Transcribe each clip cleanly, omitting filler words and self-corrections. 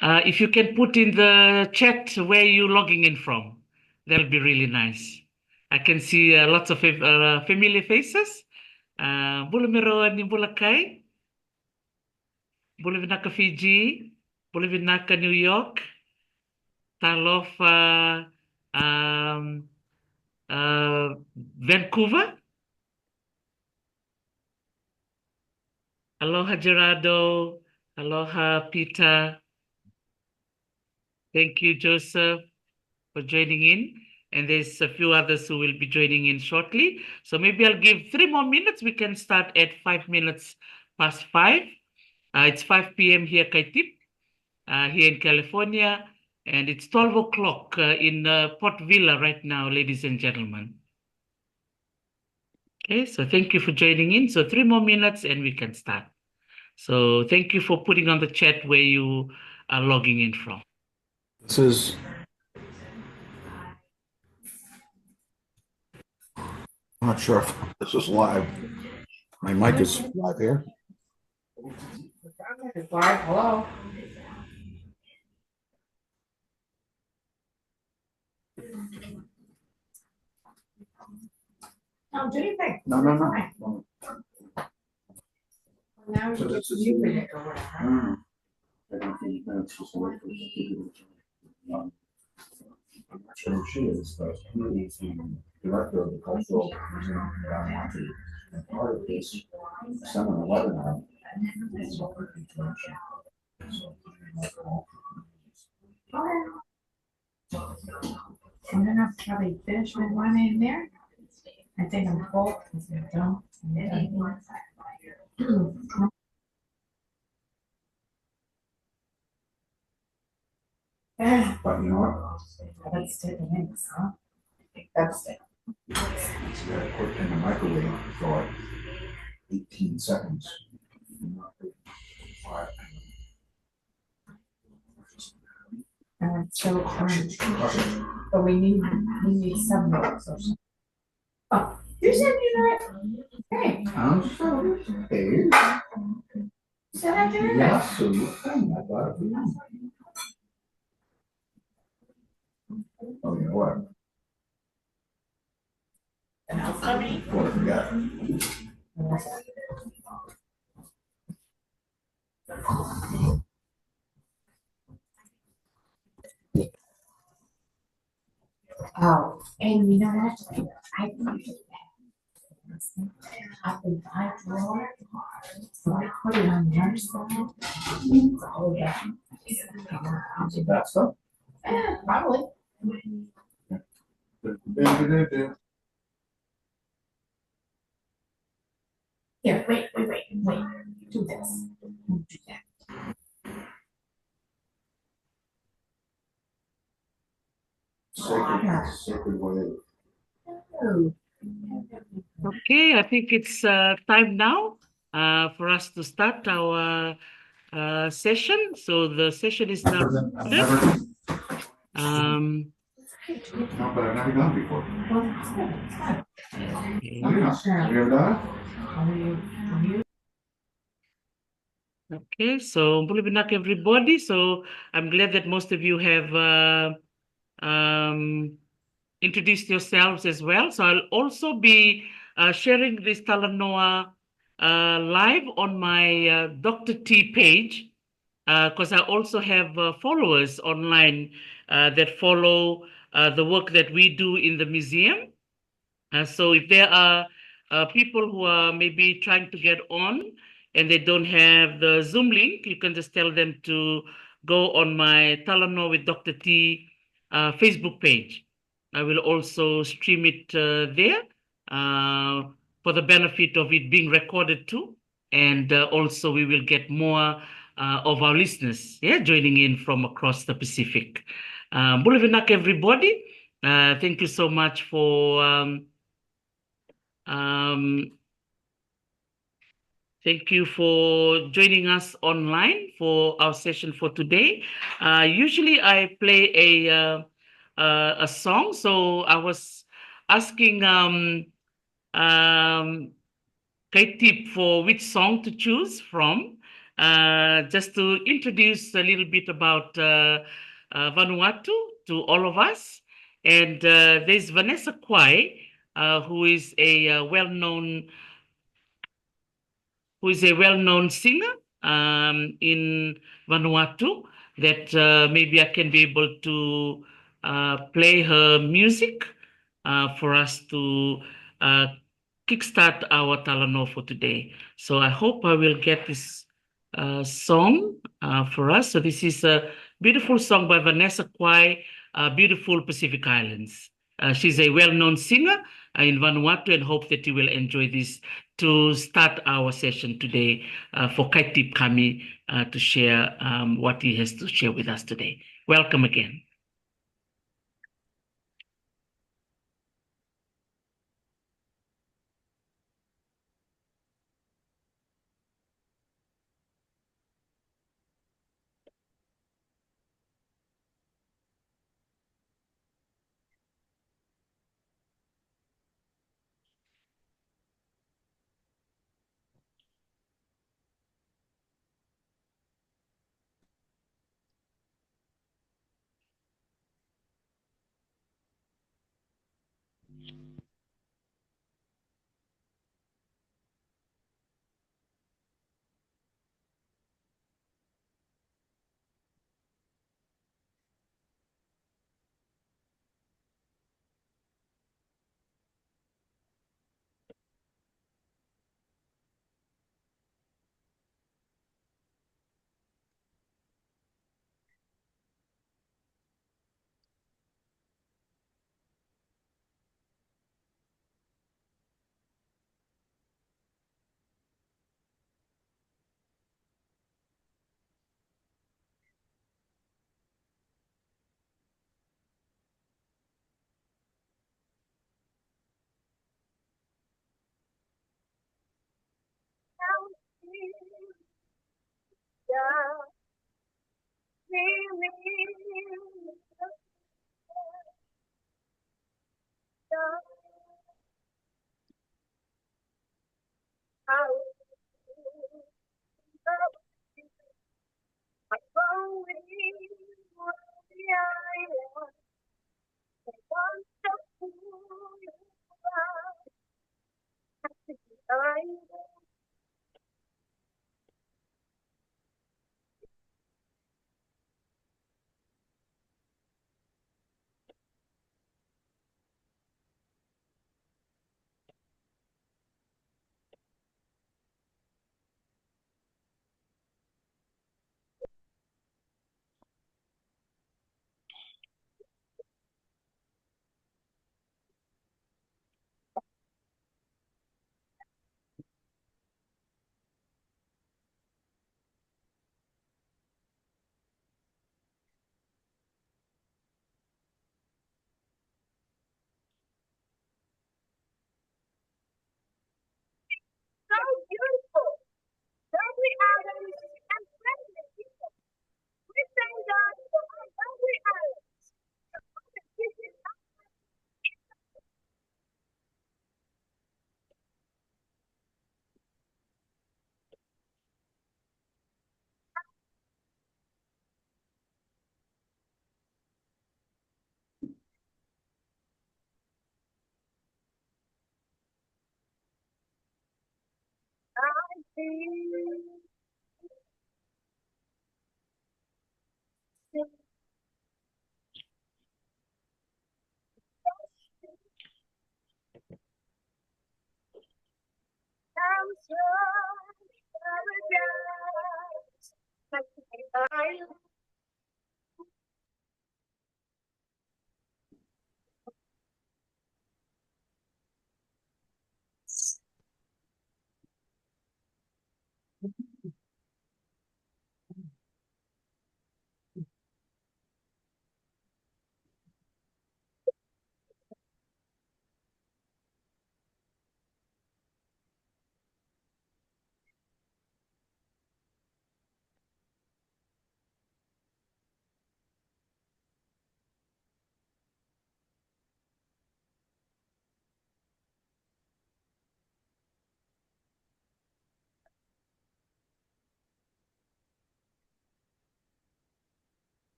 If you can put in the chat where you're logging in from, that'll be really nice. I can see lots of familiar faces. Bula ni Bulakai, Bula Vinaka Fiji, Bula Vinaka New York, Talofa um, Vancouver. Aloha Gerardo, aloha Peter. Thank you, Joseph, for joining in. And there's a few others who will be joining in shortly. So maybe I'll give 3 more minutes. We can start at 5 minutes past 5. It's 5 p.m. here, Kaitip, here in California. And it's 12 o'clock in Port Vila right now, ladies and gentlemen. Okay, so thank you for joining in. So 3 more minutes and we can start. So thank you for putting on the chat where you are logging in from. This is I'm not sure if this is live. My mic is live here. Live, hello. No, do you think? No. Now So this is- you pick or whatever. I don't think that's just the way for I'm not sure who she is, but he is the director of the Cultural Museum in Vanuatu. And part of this seminar webinar is about information. I'm gonna probably finish my one in there. I think I'm full. I'm done. But you know what? Let's take the links, huh? That's it. You gotta put in the microwave for like 18 seconds. So, but we need some notes or something. Oh, you said you know it. Hey, I'm sorry. Hey. said I do it. Yeah, so you can, I got it. Oh, you know what? What I forgot. Oh, and you know what? I put it up in my drawer. So I put it on your side. Oh, yeah. Is it that stuff? Probably. Here, wait. Do this. Do that. Sacred wave. Oh. Okay, I think it's time now for us to start our session. So the session is now started. No, but I've never done it before. Have you ever done it? Okay, so Bulibinak everybody. So I'm glad that most of you have introduced yourselves as well. So I'll also be sharing this Talanoa live on my Dr. T page because I also have followers online that follow the work that we do in the museum. So if there are people who are maybe trying to get on and they don't have the Zoom link, you can just tell them to go on my Talano with Dr. T Facebook page. I will also stream it there for the benefit of it being recorded too. And also we will get more of our listeners joining in from across the Pacific. Bulavinak, everybody. Thank you so much for thank you for joining us online for our session for today. Usually I play a song, so I was asking Kaitip for which song to choose from. just to introduce a little bit about Vanuatu to all of us. And there's Vanessa Kwai, who is a well-known singer in Vanuatu that maybe I can be able to play her music for us to uh, kickstart our Talano for today. So I hope I will get this song for us. So this is a beautiful song by Vanessa Kwai, Beautiful Pacific Islands. She's a well-known singer in Vanuatu and hope that you will enjoy this to start our session today for Kaitip Kami to share what he has to share with us today. Welcome again.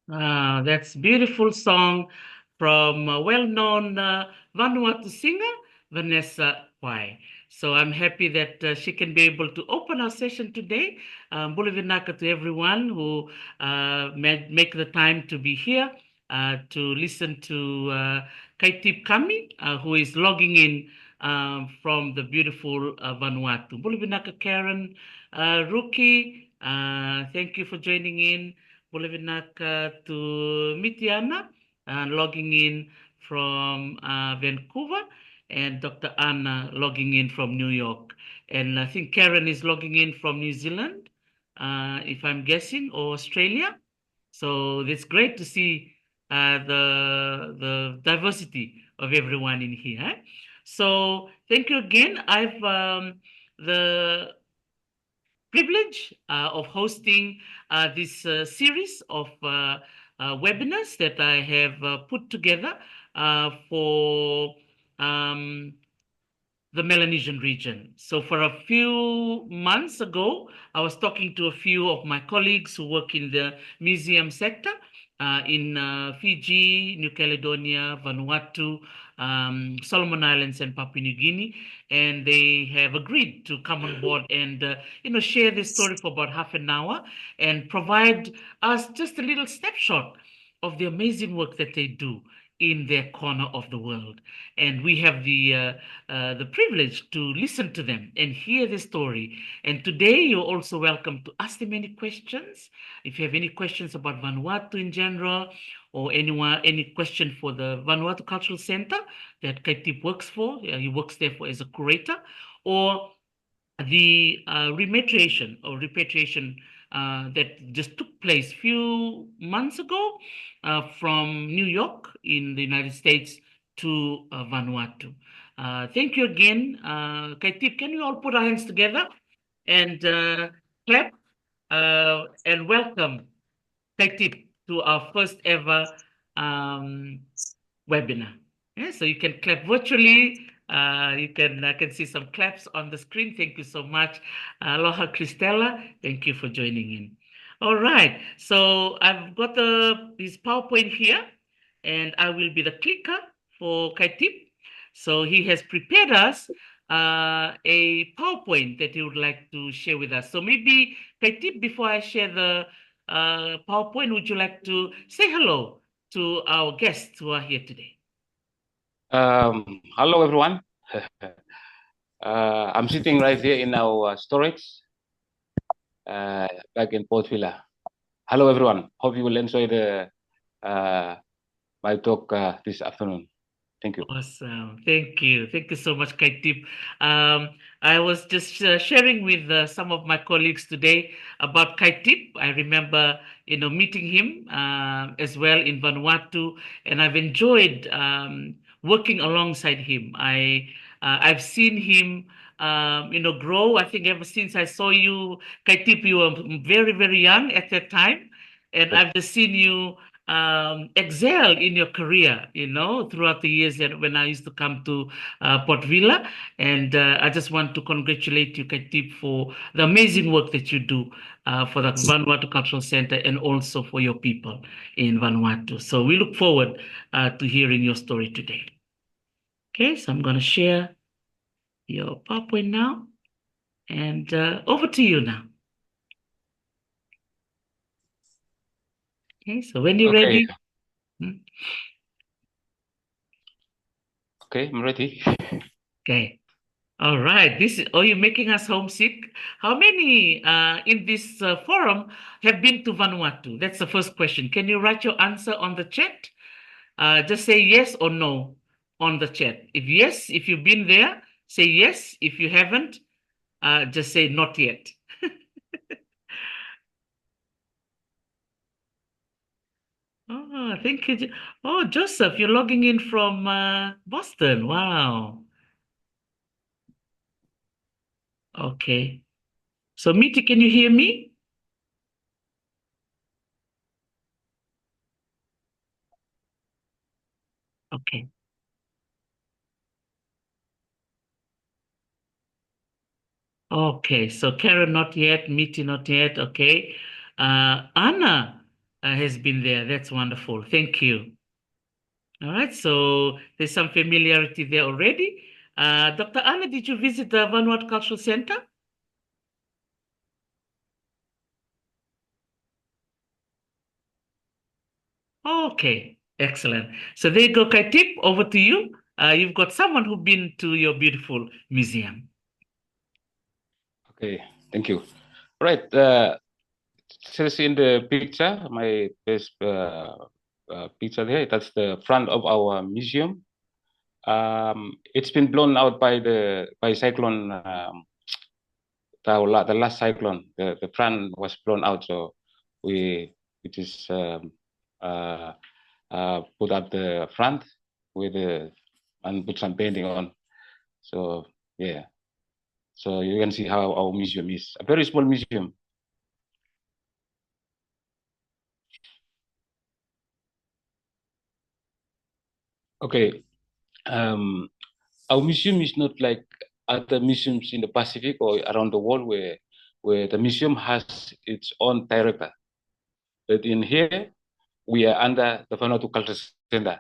That's beautiful song from a well-known Vanuatu singer, Vanessa Wai. So I'm happy that she can be able to open our session today. Bulavinaka to everyone who make the time to be here to listen to Kaitip Kami, who is logging in from the beautiful Vanuatu. Bulavinaka Karen, Ruki, thank you for joining in. Bulavinaka to Mitiana, logging in from Vancouver, and Dr. Anna logging in from New York. And I think Karen is logging in from New Zealand, if I'm guessing, or Australia. So it's great to see the diversity of everyone in here. Eh? So thank you again. I've the privilege of hosting this series of webinars that I have put together for um, the Melanesian region. So for a few months ago, I was talking to a few of my colleagues who work in the museum sector in Fiji, New Caledonia, Vanuatu, Solomon Islands, and Papua New Guinea, and they have agreed to come on board and share this story for about half an hour and provide us just a little snapshot of the amazing work that they do in their corner of the world. And we have the privilege to listen to them and hear the story. And today you're also welcome to ask them any questions. If you have any questions about Vanuatu in general, or any question for the Vanuatu Cultural Center that Kaitip works for, he works there for as a curator, or the repatriation that just took place few months ago from New York in the United States to Vanuatu. Thank you again. Kaitip, can we all put our hands together and clap and welcome Kaitip to our first ever um, webinar. Yeah, so you can clap virtually. I can see some claps on the screen. Thank you so much. Aloha, Christella. Thank you for joining in. All right. So I've got his PowerPoint here, and I will be the clicker for Kaitip. So he has prepared us a PowerPoint that he would like to share with us. So maybe Kaitip, before I share the PowerPoint, would you like to say hello to our guests who are here today? Hello, everyone. I'm sitting right here in our storage back in Port Vila. Hello, everyone. Hope you will enjoy the my talk this afternoon. Thank you. Awesome. Thank you. Thank you so much, Kaitip. I was just sharing with some of my colleagues today about Kaitip. I remember, meeting him as well in Vanuatu, and I've enjoyed working alongside him. I've seen him, grow. I think ever since I saw you, Kaitip, you were very, very young at that time, and I've just seen you excel in your career, throughout the years that when I used to come to Port Vila. And I just want to congratulate you, Kaitip, for the amazing work that you do for the Vanuatu Cultural Center and also for your people in Vanuatu. So we look forward to hearing your story today. Okay, so I'm going to share your PowerPoint now. And over to you now. Okay, so when you're ready. Okay, I'm ready. Okay. All right. You're making us homesick. How many in this forum have been to Vanuatu? That's the first question. Can you write your answer on the chat? Just say yes or no on the chat. If yes, if you've been there, say yes. If you haven't, just say not yet. Oh, thank you. Oh, Joseph, you're logging in from Boston. Wow. Okay. So, Miti, can you hear me? Okay. Okay. So, Karen, not yet. Miti, not yet. Okay. Anna, has been there. That's wonderful. Thank you. All right, so there's some familiarity there already. Dr. Anna, did you visit the Vanuatu Cultural Center? Okay, excellent. So there you go, Kaitip, over to you. You've got someone who's been to your beautiful museum. Okay, thank you. Right, says in the picture, my best picture there, that's the front of our museum. It's been blown out by cyclone, the last cyclone. The front was blown out, so we just put up the front with and put some painting on. So yeah, so you can see how our museum is a very small museum. Okay, our museum is not like other museums in the Pacific or around the world where the museum has its own director. But in here, we are under the Vanuatu Culture Center.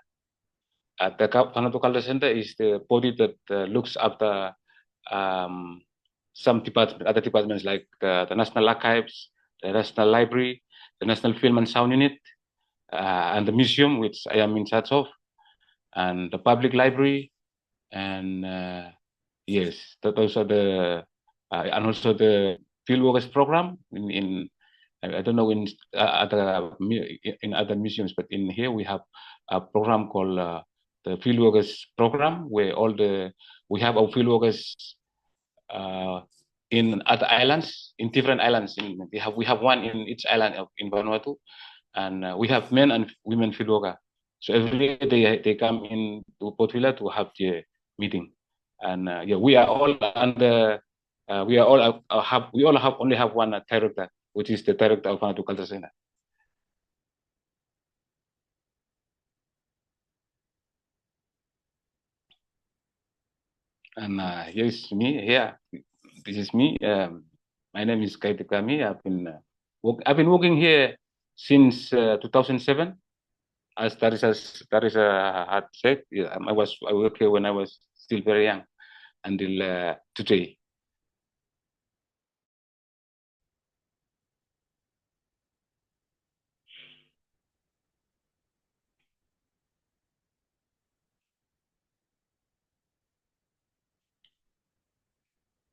The Vanuatu Culture Center is the body that looks after um, some other departments like the National Archives, the National Library, the National Film and Sound Unit, and the museum, which I am in charge of, and the public library, and yes, those are the and also the field workers program in I don't know in other museums, but in here we have a program called the field workers program, where we have our field workers in other islands, in different islands. We have one in each island in Vanuatu, and we have men and women field worker. So every day they come in to Port Vila to have the meeting, and yeah, we are all under. We are all we all only have one director, which is the director of Vanuatu Culture Center. And here's me here. This is me. My name is Kaitip Kami. I've been working here since 2007. As Teresa had said, yeah, I worked here when I was still very young until today.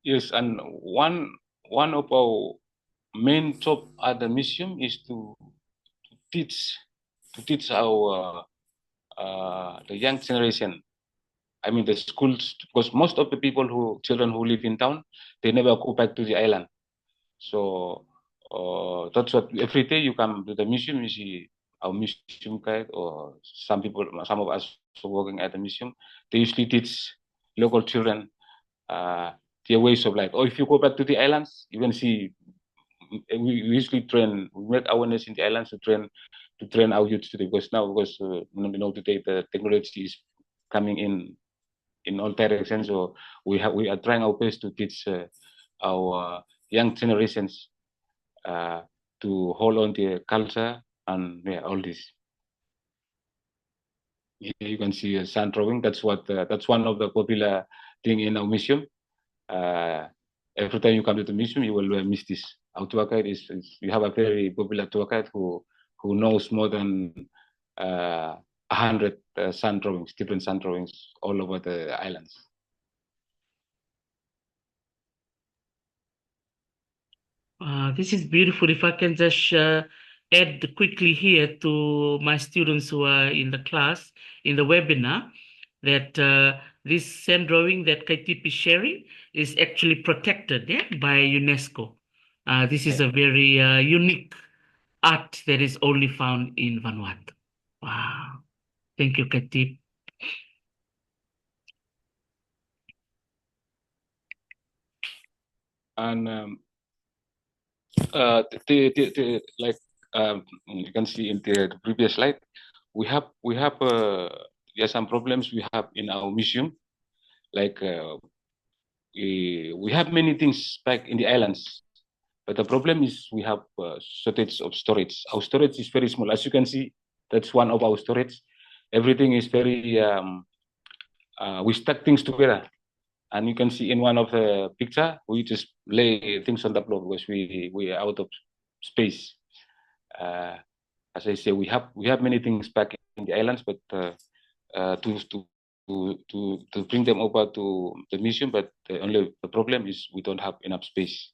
Yes, and one of our main job at the museum is to teach our the young generation. I mean the schools, because most of the children who live in town, they never go back to the island. So that's what every day you come to the museum, you see our museum guide or some of us working at the museum. They usually teach local children their ways of life. Or if you go back to the islands, you can see we usually we make awareness in the islands to train our youth today. Because today the technology is coming in all directions. So we are trying our best to teach our young generations to hold on to culture and yeah, all this. Here you can see a sand drawing. That's one of the popular thing in our museum. Every time you come to the museum, you will miss this. Our tour guide we have a very popular tour guide who knows more than 100 sand drawings, different sand drawings all over the islands. This is beautiful. If I can just add quickly here to my students who are in the class, in the webinar, that this sand drawing that Kaitip is sharing is actually protected by UNESCO. This is a very unique art that is only found in Vanuatu. Wow. Thank you, Kaitip. And like you can see in the previous slide, we have there are some problems we have in our museum, like we have many things back in the islands, But the problem is we have shortage of storage. Our storage is very small. As you can see, that's one of our storage. Everything is very, we stack things together. And you can see in one of the picture, we just lay things on the floor because we are out of space. As I say, we have many things back in the islands, but to bring them over to the museum, but the problem is we don't have enough space.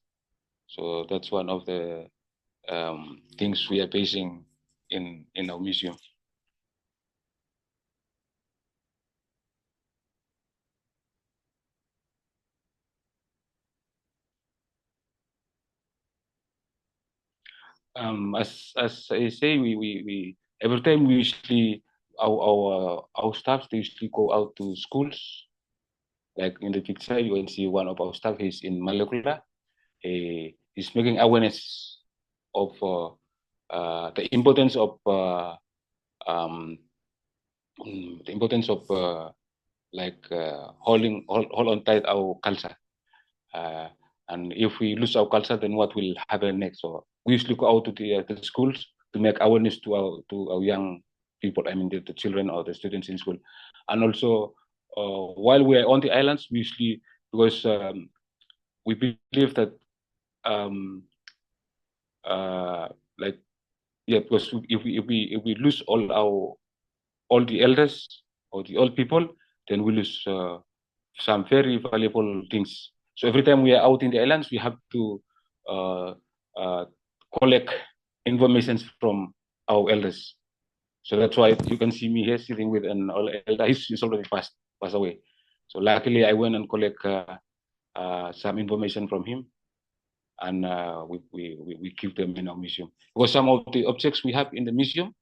So that's one of the things we are facing in our museum. As I say, we every time we usually our staff, they usually go out to schools. Like in the picture, you can see one of our staff is in Malekula. He's making awareness of the importance of hold on tight our culture. And if we lose our culture, then what will happen next? So we usually go out to the schools to make awareness to our young people. I mean, the children or the students in school. And also, while we're on the islands, we usually, because we believe that, because if we lose all the elders or the old people, then we lose some very valuable things. So every time we are out in the islands, we have to collect information from our elders. So that's why you can see me here sitting with an old elder. He's already passed away. So luckily, I went and collect some information from him, and we keep them in our museum. Because some of the objects we have in the museum,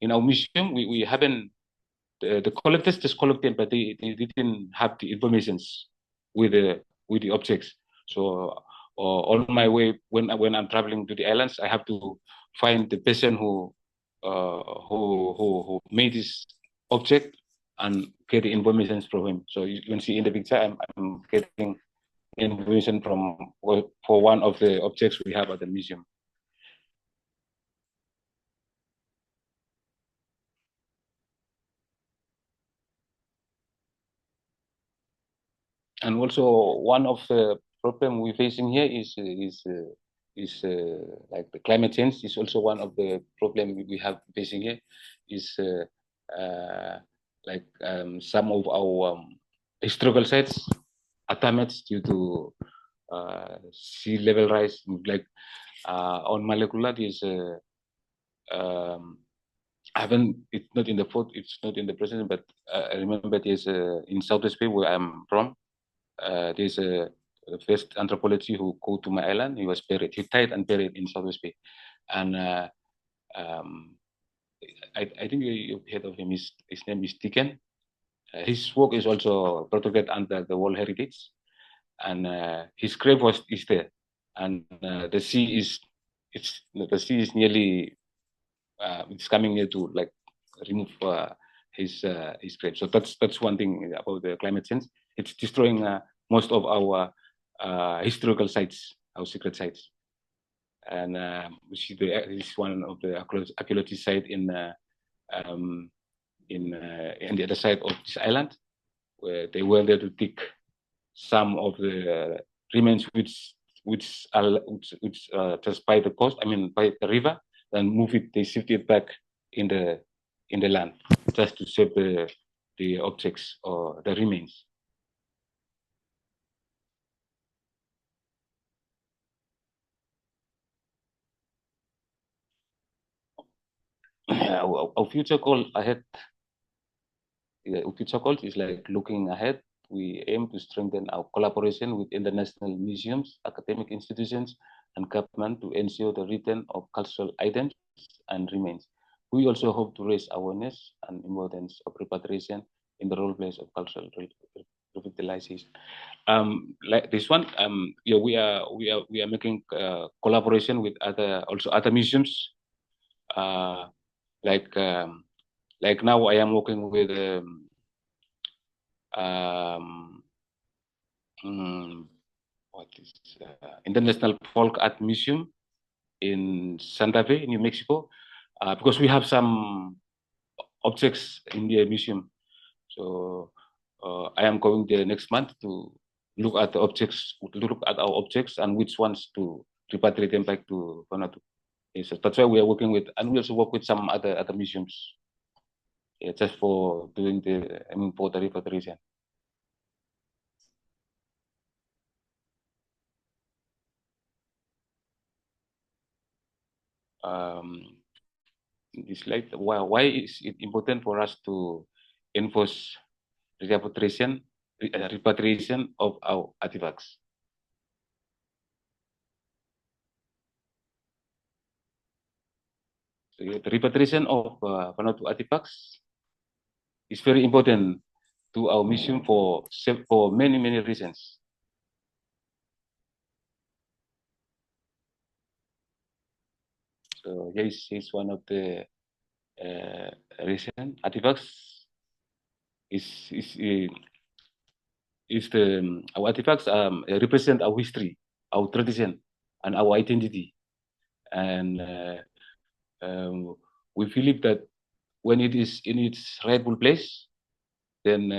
we haven't. The collectors just collected, but they didn't have the informations with the objects. So on my way, when I'm traveling to the islands, I have to find the person who made this object and get the information from him. So you can see in the picture, I'm getting information for one of the objects we have at the museum. And also one of the problem we're facing here is like the climate change is also one of the problem we have facing here is some of our historical sites are damaged due to sea level rise. Like on Malekula, there's I haven't. It's not in the photo. It's not in the president, but I remember there's in Southwest Bay where I'm from. There's a first anthropology who go to my island. He was buried. He died and buried in Southwest Bay, and I think you've heard of him. His name is Deacon. His work is also protected under the World Heritage, and his grave is there, and the sea is nearly it's coming near to like remove his grave. So that's one thing about the climate change. It's destroying most of our historical sites, our secret sites. And we see this one of the archaeology site in the other side of this island, where they were there to dig some of the remains which just by the coast, I mean by the river, and move it. They shift it back in the land just to save the objects or the remains. Our future goal ahead. Our future goal is like looking ahead. We aim to strengthen our collaboration with international museums, academic institutions, and government to ensure the return of cultural items and remains. We also hope to raise awareness and importance of repatriation in the role place of cultural revitalization. Like this one, we are making collaboration with other museums. Like now I am working with International Folk Art Museum in Santa Fe, New Mexico, because we have some objects in the museum. So I am going there next month to look at the objects, look at our objects and which ones to repatriate them back to Vanuatu. Yes, that's why we are working with, and we also work with some other museums. Yeah, just for doing for the repatriation. This slide, why is it important for us to enforce repatriation of our artifacts? So, the repatriation of Vanuatu artifacts is very important to our mission for many reasons. So here is one of the recent artifacts. Our artifacts represent our history, our tradition, and our identity, and we believe that when it is in its rightful place, then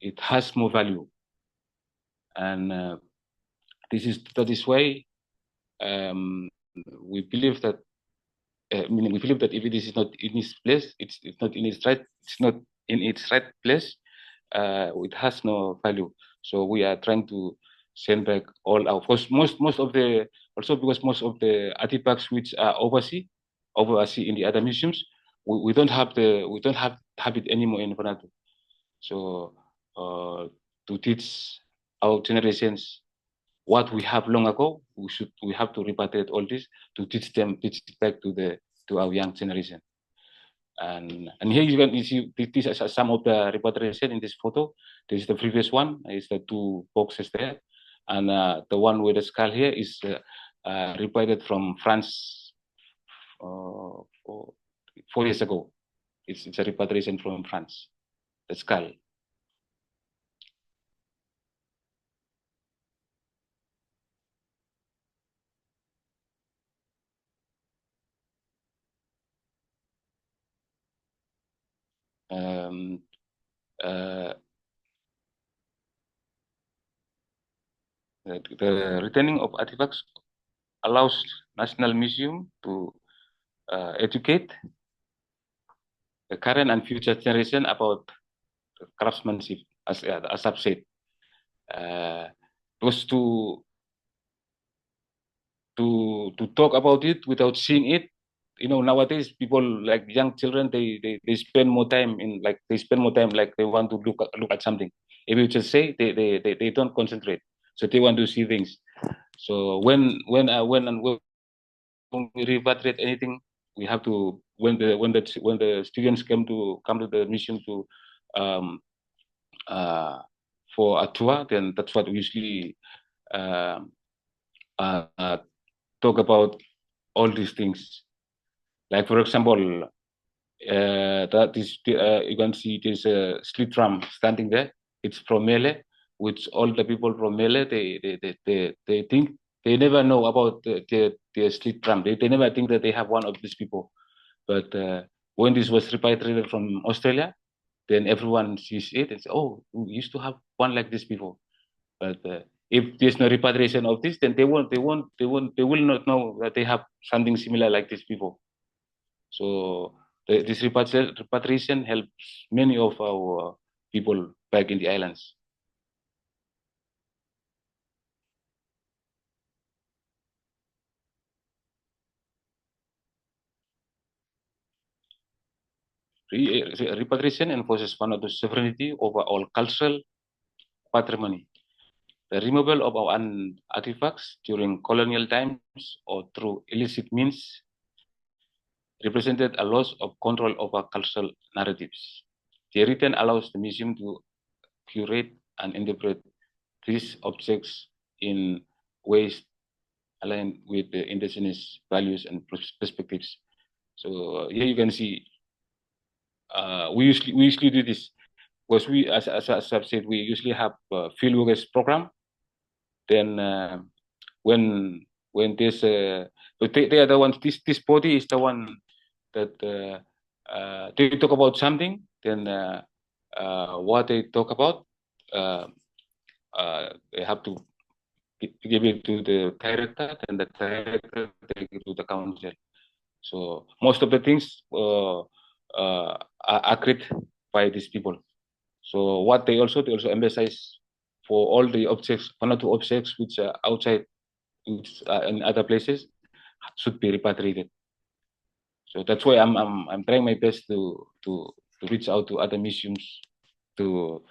it has more value, and that is why we believe that. We believe that if it is not in its place, it's not in its right place. It has no value. So we are trying to send back all our most of the because most of the artifacts which are overseas in the other museums, we don't have it anymore in Vanuatu. So to teach our generations what we have long ago, we have to repatriate all this to teach it back to our young generation. And here you can see this is some of the repatriation in this photo. This is the previous one. Is the two boxes there, and the one with the skull here is repatriated from France 4 years ago. It's a repatriation from France. The skull. The returning of artifacts allows National Museum to educate the current and future generation about craftsmanship, as I've said. Because to talk about it without seeing it, nowadays people like young children, they spend more time like they want to look at something. If you just say, they don't concentrate, so they want to see things. So when we repatriate anything, we have to when the students come to the museum to for a tour, then that's what we usually talk about all these things. Like for example, that is you can see there's a slit drum standing there. It's from Mele, which all the people from Mele they think they never know about the slit drum. They never think that they have one of these people. But when this was repatriated from Australia, then everyone sees it and says, "Oh, we used to have one like this before." But if there's no repatriation of this, then they will not know that they have something similar like this before. So this repatriation helps many of our people back in the islands. Repatriation enforces Vanuatu's sovereignty over all cultural patrimony. The removal of our artifacts during colonial times or through illicit means represented a loss of control over cultural narratives. The return allows the museum to curate and interpret these objects in ways aligned with the indigenous values and perspectives. So here you can see we usually do this because we, as I've said, we usually have field workers program Then when this they are the ones, this body is the one that they talk about something, then what they talk about, they have to give it to the director, and the director take it to the council. So most of the things are agreed by these people. So what they also emphasize for all the objects, one or two objects which are outside, which are in other places, should be repatriated. So that's why I'm trying my best to reach out to other museums to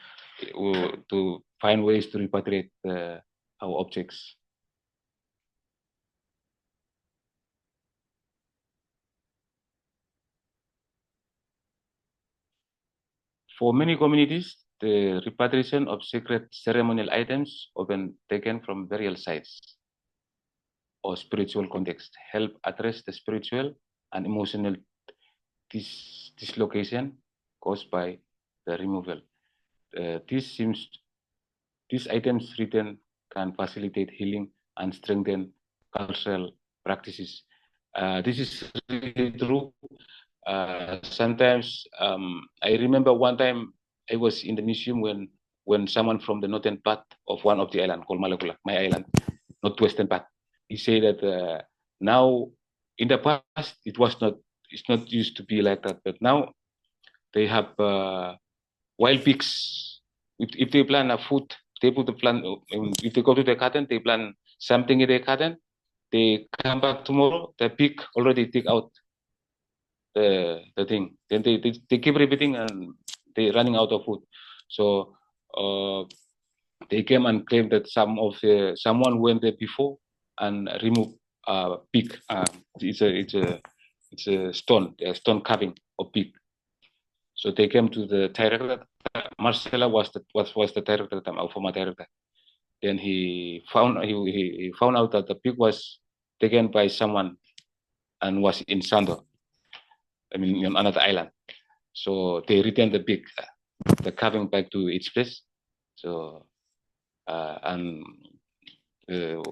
find ways to repatriate our objects. For many communities, the repatriation of sacred ceremonial items, often taken from burial sites or spiritual context, help address the spiritual and emotional dislocation caused by the removal. These items written can facilitate healing and strengthen cultural practices. This is really true. Sometimes I remember one time I was in the museum when someone from the northern part of one of the island called Malakula, my island, northwestern part, he said that now in the past it's not used to be like that, but now they have wild pigs. If they plant a food, they put the plant. If they go to the garden, they plant something in the garden. They come back tomorrow. The pig already dig out the thing. Then they keep repeating and they running out of food. So they came and claimed that someone went there before and removed pig. It's a stone carving of pig. So they came to the director. Marcella was the director, our former director. Then he found out that the pig was taken by someone and was in Sando, I mean, on another island. So they returned the pig, the carving back to its place. So and the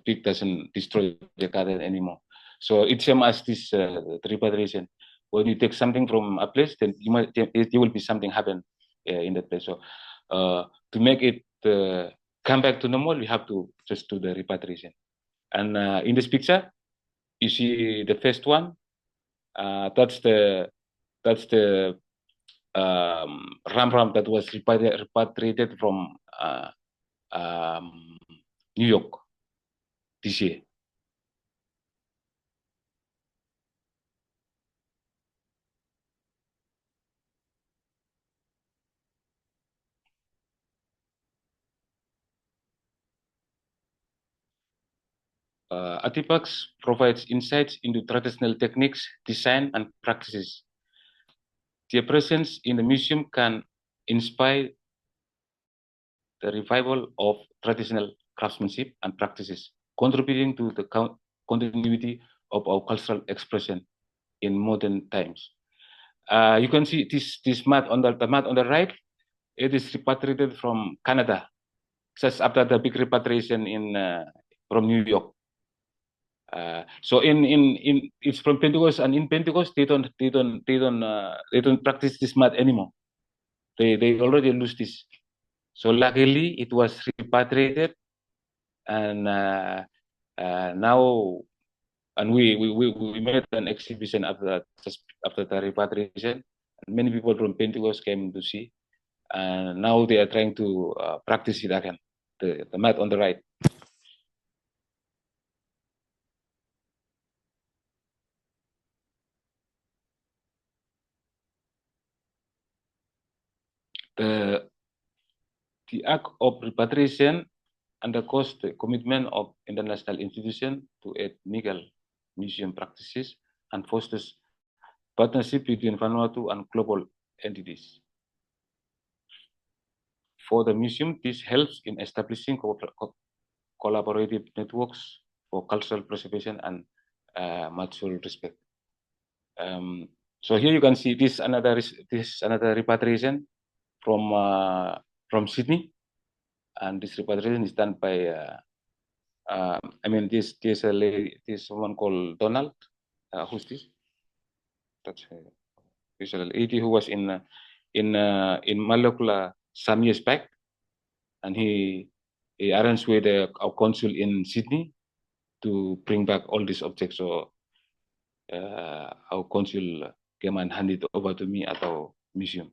pig doesn't destroy the garden anymore. So it's same as this the repatriation. When you take something from a place, then there will be something happen in that place. So to make it come back to normal, we have to just do the repatriation. And in this picture, you see the first one. That's the ram that was repatriated from New York this year. Artifacts provides insights into traditional techniques, design, and practices. Their presence in the museum can inspire the revival of traditional craftsmanship and practices, contributing to the continuity of our cultural expression in modern times. You can see this mat on the mat on the right. It is repatriated from Canada, just after the big repatriation from New York. So in it's from Pentecost, and in Pentecost they don't practice this mat anymore. They already lose this. So luckily it was repatriated, and now we made an exhibition after the repatriation. Many people from Pentecost came to see, and now they are trying to practice it again. The mat on the right. The act of repatriation undergoes the commitment of international institutions to aid legal museum practices and fosters partnership between Vanuatu and global entities. For the museum, this helps in establishing collaborative networks for cultural preservation and mutual respect. So here you can see this another repatriation from Sydney. and this repatriation is done by this lady, this woman called Donald. Who's this? That's this lady who was in Malakula some years back, and he arranged with our consul in Sydney to bring back all these objects. So our consul came and handed over to me at our museum.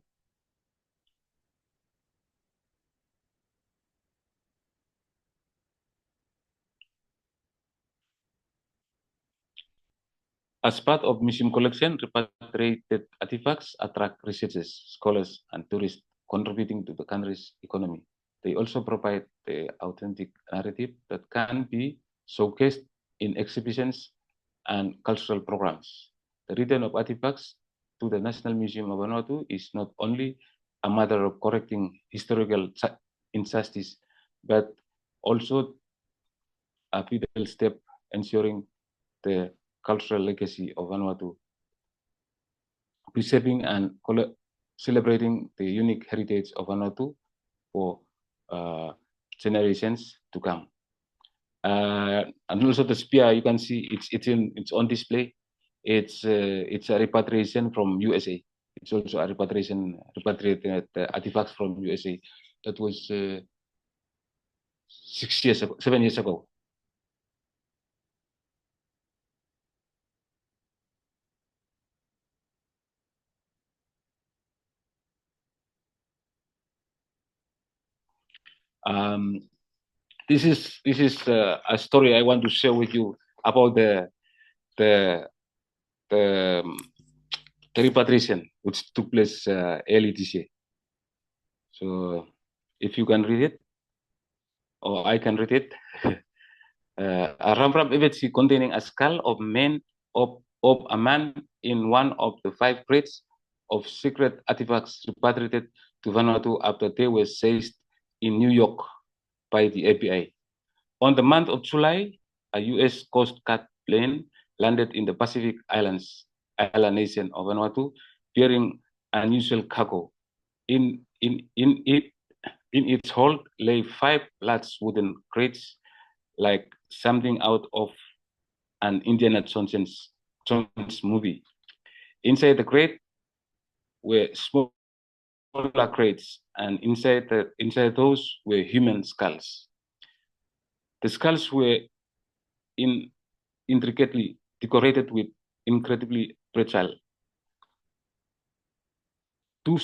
As part of museum collection, repatriated artifacts attract researchers, scholars, and tourists, contributing to the country's economy. They also provide the authentic narrative that can be showcased in exhibitions and cultural programs. The return of artifacts to the National Museum of Vanuatu is not only a matter of correcting historical injustice, but also a vital step ensuring the cultural legacy of Vanuatu, preserving and celebrating the unique heritage of Vanuatu for generations to come. And also the spear, you can see it's on display. It's a repatriation from USA. It's also a repatriated artifacts from USA. That was 7 years ago. This is a story I want to share with you about the repatriation which took place early this year. So if you can read it, or I can read it. A Rembrandt effigy containing a skull of a man in one of the 5 crates of secret artifacts repatriated to Vanuatu after they were seized in New York by the FBI. On the month of July, a U.S. Coast Guard plane landed in the Pacific island nation of Vanuatu, bearing unusual cargo. In its hold lay 5 large wooden crates, like something out of an Indiana Jones movie. Inside the crate were smaller crates, and inside those were human skulls. The skulls were intricately decorated with incredibly fragile. Two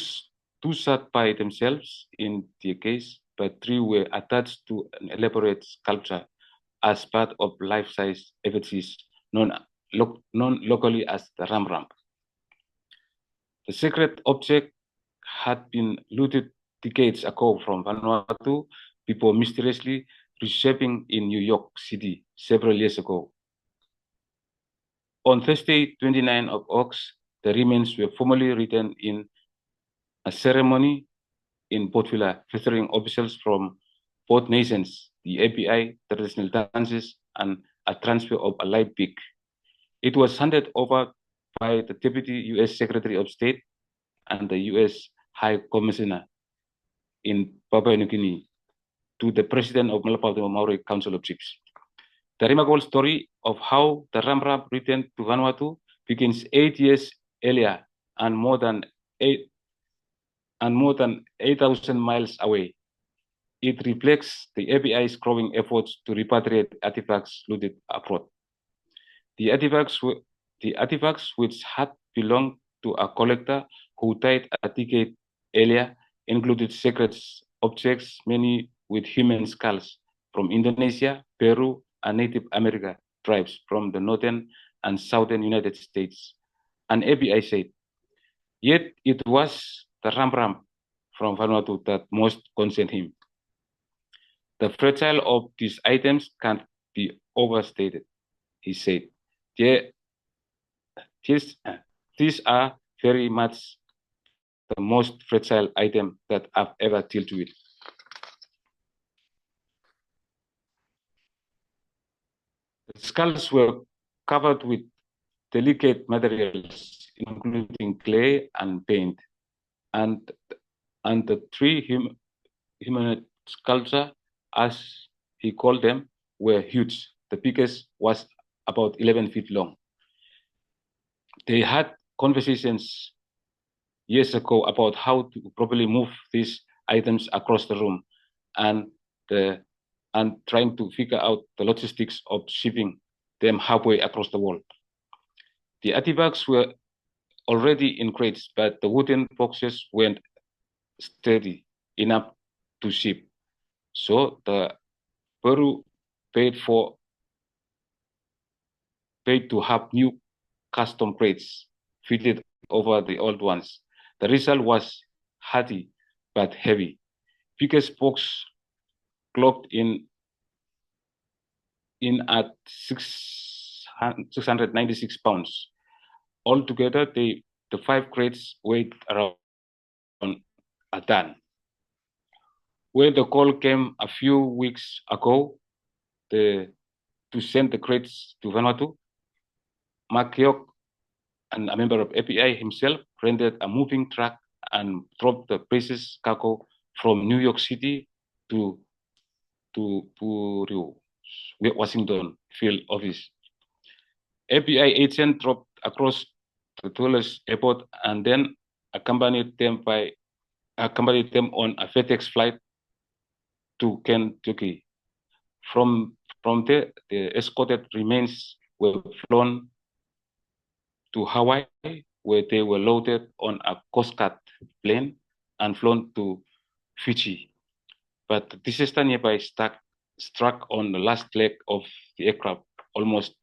sat by themselves in the case, but 3 were attached to an elaborate sculpture as part of life-size effigies known locally as the Rembrandt. The sacred object had been looted decades ago from Vanuatu before mysteriously reshaping in New York City several years ago. On Thursday, 29 of August, the remains were formally returned in a ceremony in Port Vila, featuring officials from both nations, the FBI, traditional dances, and a transfer of a light pig. It was handed over by the Deputy U.S. Secretary of State and the U.S. High Commissioner in Papua New Guinea to the President of Malapau Maori Council of Chiefs. The remarkable story of how the Rembrandt returned to Vanuatu begins 8 years earlier and more than 8,000 miles away. It reflects the FBI's growing efforts to repatriate artifacts looted abroad. The artifacts which had belonged to a collector who died a decade earlier included sacred objects, many with human skulls from Indonesia, Peru, and Native American tribes from the northern and southern United States. And FBI said, yet it was the Rembrandt from Vanuatu that most concerned him. The fragile of these items can't be overstated, he said. These are very much the most fragile item that I've ever dealt with. The skulls were covered with delicate materials, including clay and paint, and the 3 humanoid culture, as he called them, were huge. The biggest was about 11 feet long. They had conversations years ago about how to properly move these items across the room, and trying to figure out the logistics of shipping them halfway across the world. The artifacts were already in crates, but the wooden boxes weren't steady enough to ship. So the Peru paid to have new custom crates fitted over the old ones. The result was hearty but heavy. Biggest box clocked in at 696 pounds. Altogether, the 5 crates weighed around a ton. When the call came a few weeks ago to send the crates to Vanuatu, Makiok, and a member of API himself, rented a moving truck and dropped the precious cargo from New York City to Washington field office. API agent dropped across the Dulles airport and then accompanied them on a FedEx flight to Kentucky. From there, the escorted remains were flown to Hawaii, where they were loaded on a Coast Guard plane and flown to Fiji. But the disaster nearby struck on the last leg of the aircraft, almost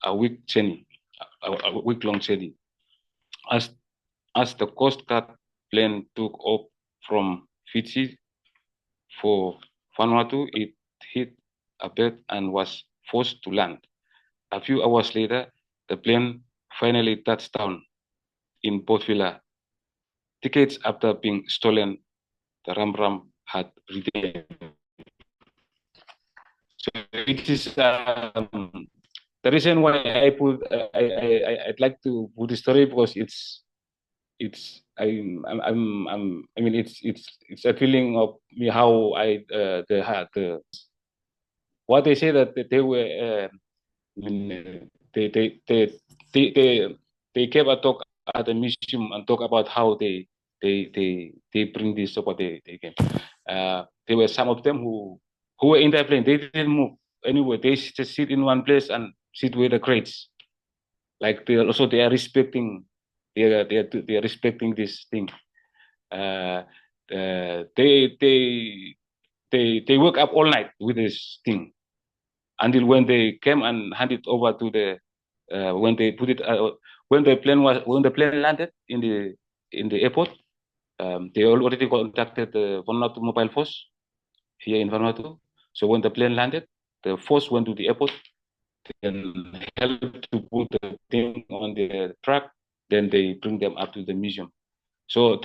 a week-long journey. As the Coast Guard plane took off from Fiji for Vanuatu, it hit a bed and was forced to land. A few hours later, the plane finally touched down in Port Vila. Decades after being stolen, the Ram had returned. So it is the reason why I'd like to put the story, because it's a feeling of me how what they say that they were they gave a talk at the museum and talk about how they bring this up. They came. There were some of them who were in that plane. They didn't move anywhere. They just sit in one place and sit with the crates. Like they are respecting. They are respecting this thing. They work up all night with this thing until when they came and handed over to the when the plane landed in the airport. They already contacted the Vanuatu Mobile Force here in Vanuatu. So when the plane landed, the force went to the airport and helped to put the thing on the truck. Then they bring them up to the museum. So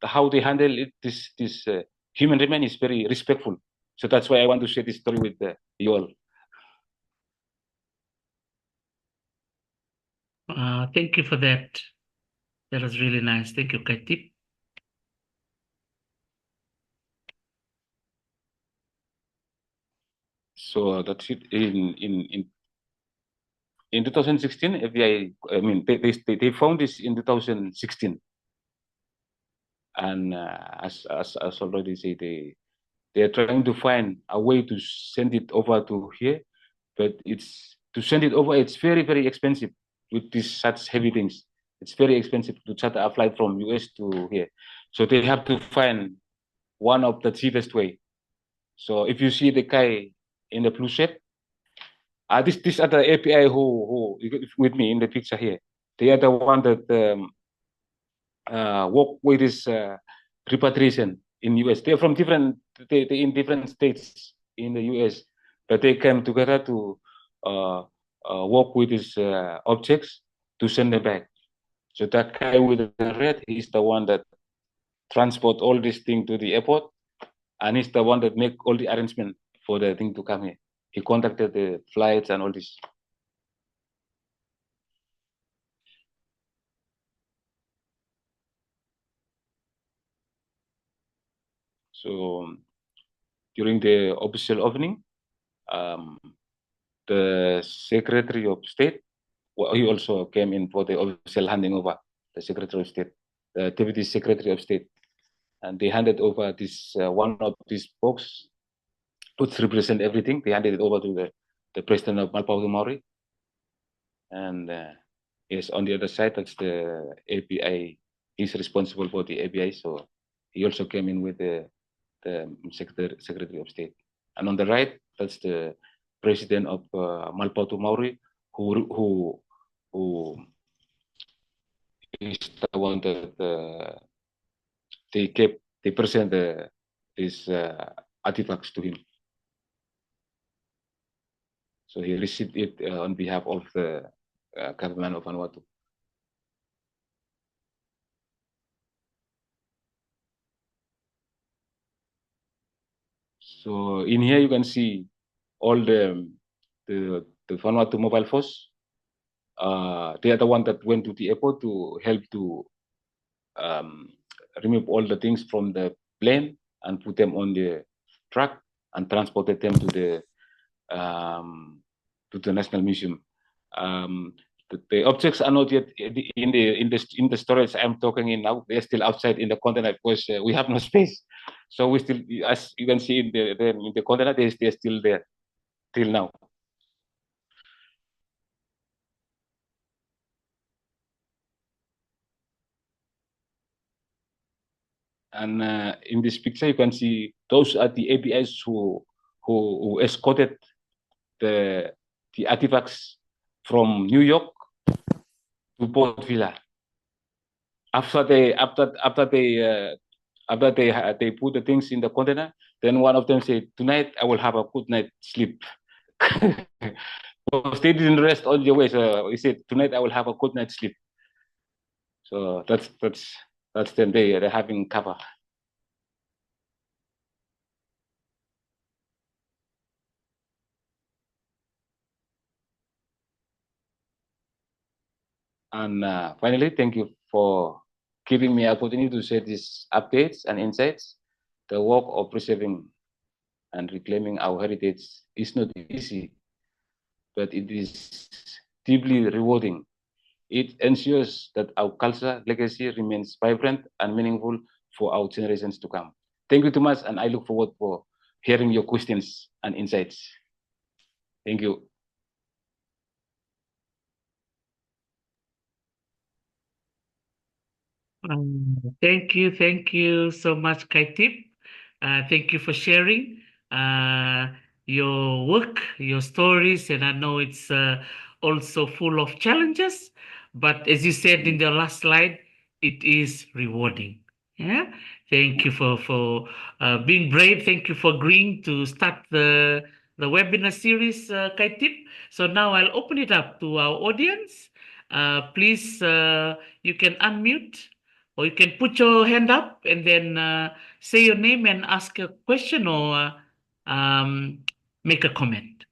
how they handle it. This human remain is very respectful. So that's why I want to share this story with you all. Thank you for that. That was really nice. Thank you, Kaitip. So that's it. In 2016, FBI, they found this in 2016, and as already said, they are trying to find a way to send it over to here, but to send it over, it's very, very expensive with such heavy things. It's very expensive to charter a flight from US to here, so they have to find one of the cheapest way. So if you see the guy in the blue shirt, these are the API who with me in the picture here. They are the one that work with this repatriation in US. They're from they in different states in the US, but they came together to work with these objects to send them back. So that guy with the red, he's the one that transport all this thing to the airport, and he's the one that make all the arrangement for the thing to come here. He contacted the flights and all this. So during the official opening, the Secretary of State, he also came in for the official handing over, the Secretary of State, the Deputy Secretary of State, and they handed over this one of these books, which represent everything. They handed it over to the President of Malpautu Maori, and yes, on the other side, that's the API. He's responsible for the API, so he also came in with the Secretary of State. And on the right, that's the President of Malpautu Maori, who is the one that they present these artifacts to him. So he received it on behalf of the government of Vanuatu. So in here you can see all the Vanuatu Mobile Force. They are the one that went to the airport to help to remove all the things from the plane and put them on the truck and transported them to the National Museum. The objects are not yet in the storage I'm talking in now. They're still outside in the container because we have no space. So we still, as you can see in the container, they're still there till now. And in this picture, you can see those are the ABIs who escorted the artifacts from New York to Port Vila. After they put the things in the container, then one of them said, "Tonight I will have a good night sleep." Because they didn't rest all the way, so he said, "Tonight I will have a good night sleep." So that's them. They're having cover. And finally, thank you for giving me opportunity to share these updates and insights. The work of preserving and reclaiming our heritage is not easy, but it is deeply rewarding. It ensures that our culture legacy remains vibrant and meaningful for our generations to come. Thank you too much, and I look forward for hearing your questions and insights. Thank you. Thank you so much, Kaitip. Thank you for sharing your work, your stories, and I know it's also full of challenges. But as you said in the last slide, it is rewarding. Yeah. Thank you for being brave. Thank you for agreeing to start the webinar series, Kaitip. So now I'll open it up to our audience. Please, you can unmute or you can put your hand up and then say your name and ask a question or make a comment.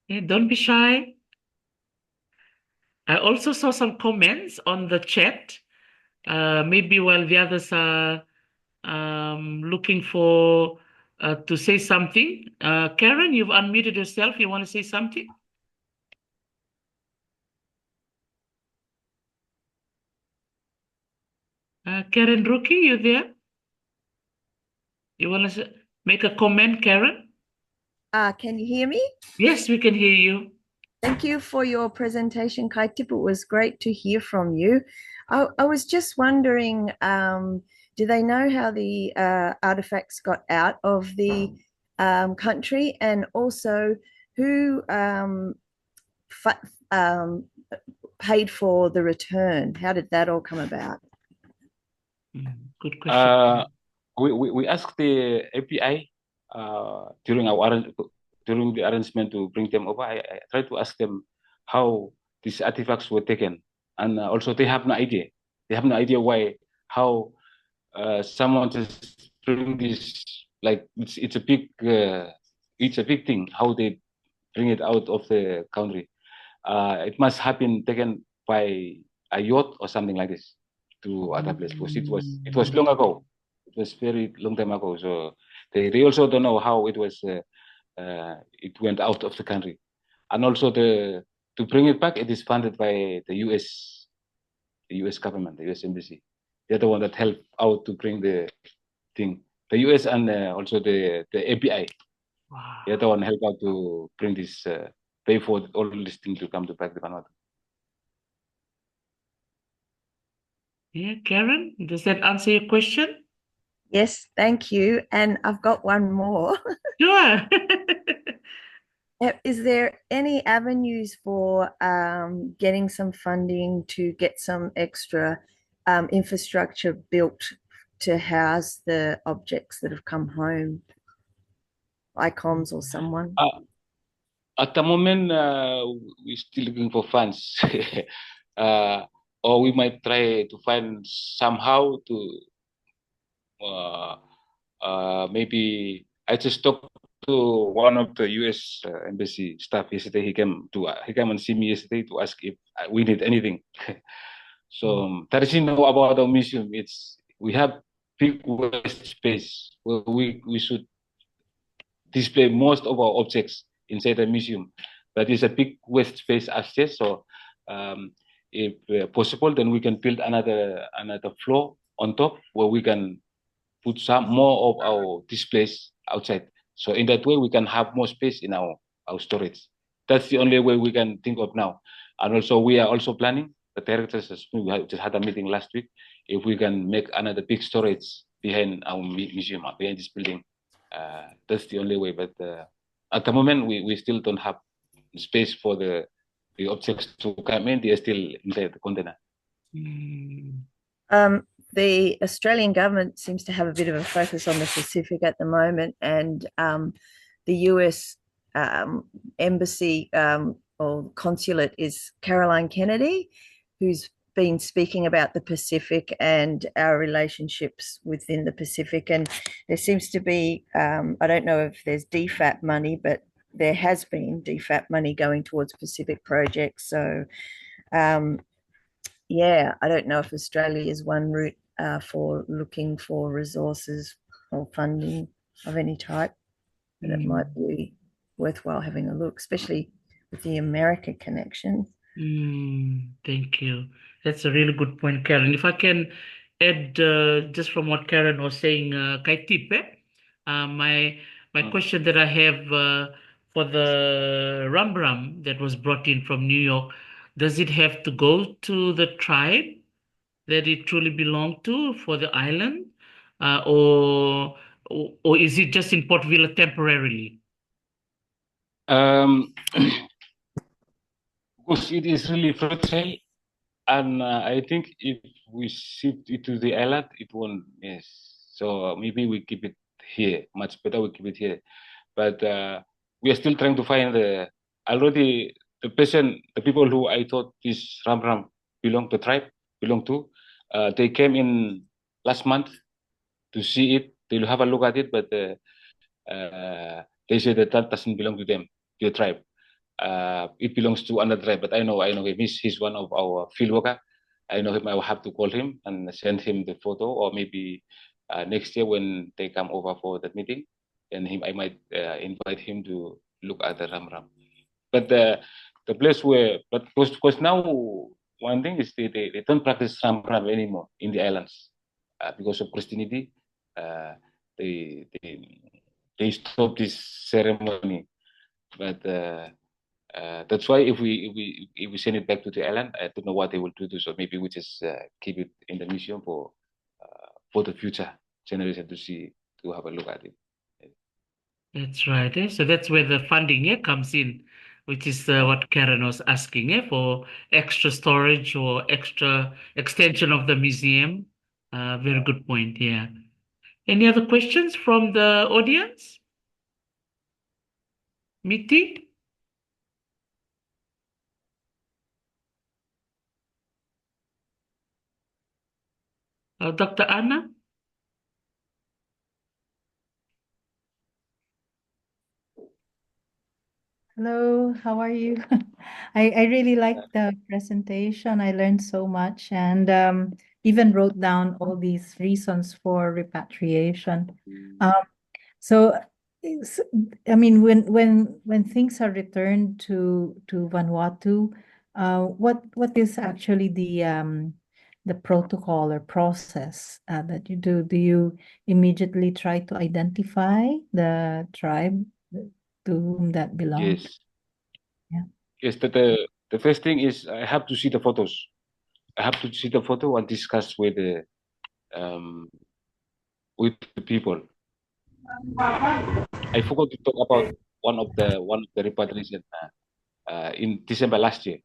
Yeah, don't be shy. I also saw some comments on the chat. Maybe while the others are looking for to say something. Karen, you've unmuted yourself. You want to say something? Karen Rookie, you there? You want to make a comment, Karen? Can you hear me? Yes, we can hear you. Thank you for your presentation, Kaitip. It was great to hear from you. I was just wondering, do they know how the artifacts got out of the country, and also who paid for the return? How did that all come about? Good question. We asked the API during the arrangement to bring them over. I tried to ask them how these artifacts were taken, and also they have no idea. They have no idea how someone just bring this, like it's a big thing. How they bring it out of the country. It must have been taken by a yacht or something like this to other place, because it was long ago. It was very long time ago. So they also don't know how it was. It went out of the country, and also to bring it back, it is funded by the U.S. government, the U.S. embassy. They're the one that helped out to bring the thing. The U.S. and also the API. Wow. They're the one help out to bring this, pay for all this thing to come to back to Vanuatu. Yeah, Karen, does that answer your question? Yes, thank you. And I've got one more. Sure. Is there any avenues for getting some funding to get some extra infrastructure built to house the objects that have come home, icons or someone? At the moment, we're still looking for funds. Or we might try to find somehow to maybe I just talked to one of the U.S. Embassy staff yesterday. He came and see me yesterday to ask if we need anything. So that is know about our museum. We have big waste space where we should display most of our objects inside the museum. That is a big waste space upstairs. So if possible, then we can build another floor on top where we can put some more of our displays outside. So in that way, we can have more space in our storage. That's the only way we can think of now. And also, we are also planning, the directors, we just had a meeting last week, if we can make another big storage behind our museum, behind this building. That's the only way. But at the moment, we still don't have space for the objects to come in. They are still inside the container. The Australian government seems to have a bit of a focus on the Pacific at the moment, and the US embassy or consulate is Caroline Kennedy, who's been speaking about the Pacific and our relationships within the Pacific. And there seems to be, I don't know if there's DFAT money, but there has been DFAT money going towards Pacific projects. So yeah, I don't know if Australia is one route for looking for resources or funding of any type, but it might be worthwhile having a look, especially with the America connection. Thank you. That's a really good point, Karen. If I can add just from what Karen was saying, Kaitip, my question that I have for the ram that was brought in from New York, does it have to go to the tribe that it truly belonged to for the island, or is it just in Port Vila temporarily? Because it is really fertile, and I think if we shift it to the island, it won't. Yes, so maybe we keep it here. Much better we keep it here, but we are still trying to find the people who I thought this ram belong to tribe belong to. They came in last month to see it. They'll have a look at it, but they say that doesn't belong to them, to the tribe. It belongs to another tribe, but I know him. He's one of our field worker. I know him. I will have to call him and send him the photo, or maybe next year when they come over for that meeting, and I might invite him to look at the ram. But the place where, but because now one thing is they don't practice ram anymore in the islands because of Christianity. They stop this ceremony, but that's why if we send it back to the island, I don't know what they will do. So maybe we just keep it in the museum for the future generation to have a look at it. That's right. So that's where the funding comes in, which is what Karen was asking for extra storage or extra extension of the museum. Very good point. Yeah. Any other questions from the audience? Miti? Dr. Anna? Hello, how are you? I really liked the presentation. I learned so much and even wrote down all these reasons for repatriation. Um, so, it's- I mean, when things are returned to Vanuatu, what is actually the protocol or process that you do? Do you immediately try to identify the tribe to whom that belongs? Yes. Yeah. Yes, the first thing is I have to see the photos. I have to see the photo and discuss um with the people. I forgot to talk about one of the repatriation in December last year.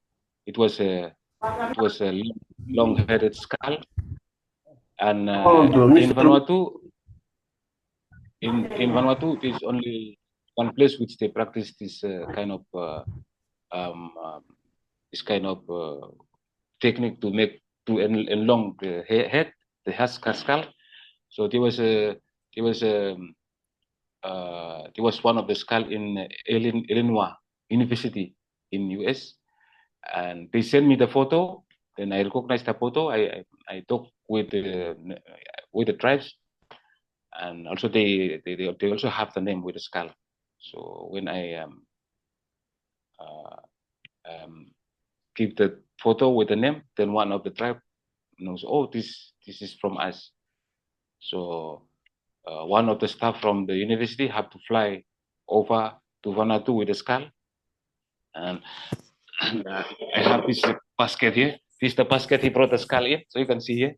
It was a long-headed skull, and in Vanuatu there's only one place which they practice this um, um, technique to make to enlong the head, the skull. So there was one of the skull in Illinois University in US, and they sent me the photo. Then I recognized the photo. I talked with the tribes, and also they also have the name with the skull. So when I uh, um, give the photo with the name, then one of the tribe knows, oh, this is from us. So one of the staff from the university have to fly over to Vanuatu with the skull, and, and I have this basket here. This is the basket he brought the skull in, so you can see here.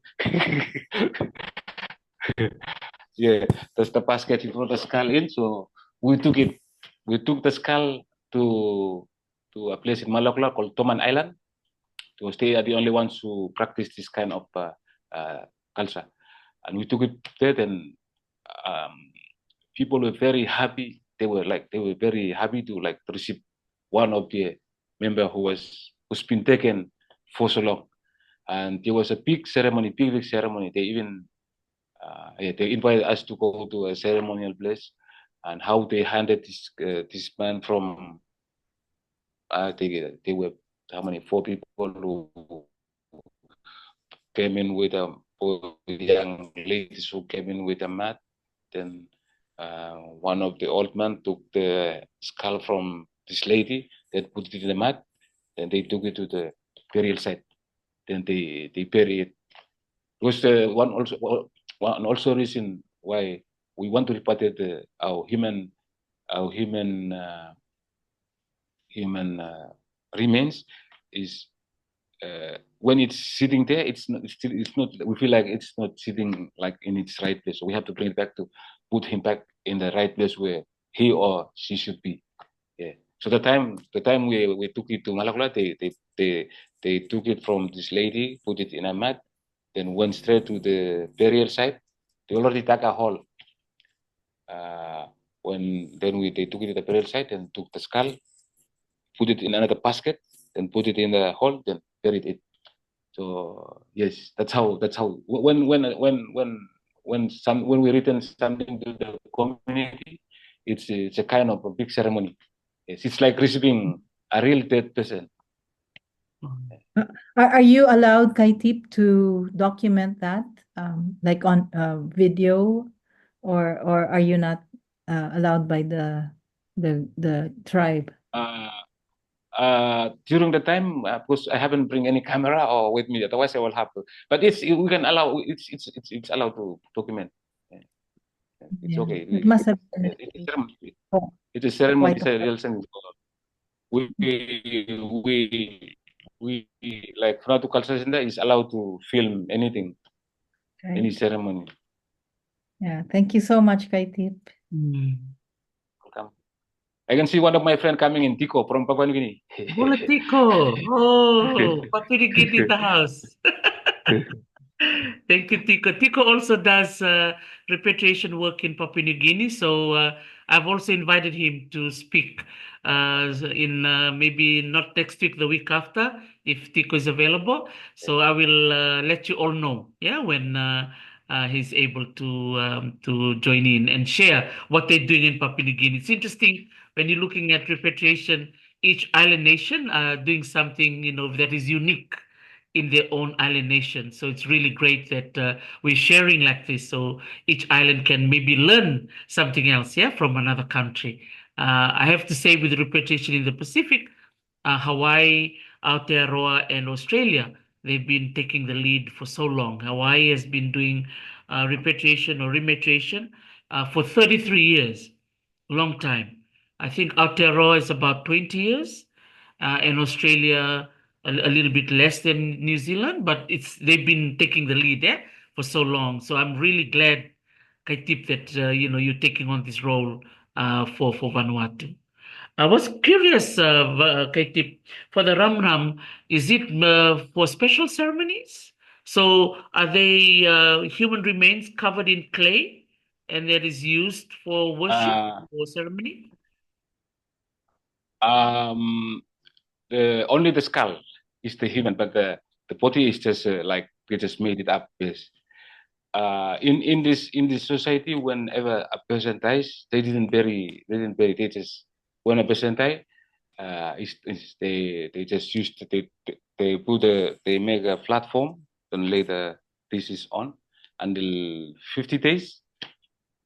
Yeah, that's the basket he brought the skull in. So we took it. We took the skull to a place in Malakula called Toman Island. Because they are the only ones who practice this kind of culture, and we took it there. And um, people were very happy. They were very happy to receive one of the member who's been taken for so long. And there was a big ceremony, big ceremony. They even they invited us to go to a ceremonial place, and how they handed this man from they were how many 4 people who came in with young ladies who came in with a mat. Then one of the old men took the skull from this lady, that put it in the mat. Then they took it to the burial site. Then they bury it. It was one also reason why we want to repatriate our human remains is when it's sitting there, it's not. We feel like it's not sitting like in its right place. So we have to bring it back to put him back in the right place where he or she should be. Yeah. So the time we took it to Malakula, they took it from this lady, put it in a mat, then went straight to the burial site. They already dug a hole. When then they took it to the burial site and took the skull, put it in another basket, then put it in the hole, then buried it. So yes, that's how when we return something to the community, it's a kind of a big ceremony. Yes, it's like receiving a real dead person. Are you allowed, Kaitip, to document that, like on video, or are you not allowed by the tribe? During the time, because I haven't bring any camera or with me, otherwise I will have to. But we can allow. It's allowed to document. Yeah. It's Yeah, okay. it must have been It's a ceremony. for It's a ceremony. quite It's a a while. real ceremony. We we like Fratu Culture Center is allowed to film anything, any Right. ceremony. Yeah, thank you so much, Kaitip. Welcome. I can see one of my friend coming in, Tico from Papua New Guinea. Politico. Oh, Papua New Guinea in the house. Thank you, Tico. Tico also does repatriation work in Papua New Guinea, so I've also invited him to speak in maybe not next week, the week after, if Tico is available. So I will let you all know, yeah, when he's able to join in and share what they're doing in Papua New Guinea. It's interesting when you're looking at repatriation, each island nation doing something, that is unique in their own island nation. So it's really great that we're sharing like this, so each island can maybe learn something else, yeah, from another country. I have to say, with repatriation in the Pacific, Hawaii, Aotearoa, and Australia, they've been taking the lead for so long. Hawaii has been doing repatriation or rematriation for 33 years, long time. I think Aotearoa is about 20 years, and Australia a little bit less than New Zealand, but they've been taking the lead there for so long. So I'm really glad, Kaitip, that you're taking on this role for Vanuatu. I was curious, Kaitip, for the Ram Ram, is it for special ceremonies? So are they human remains covered in clay and that is used for worship or ceremony? Only the skull is the human, but the body is just like they just made it up. Yes. In this society, whenever a person dies, they didn't bury. They just, when a person die, they just used to, they make a platform, then lay the pieces on until 50 days.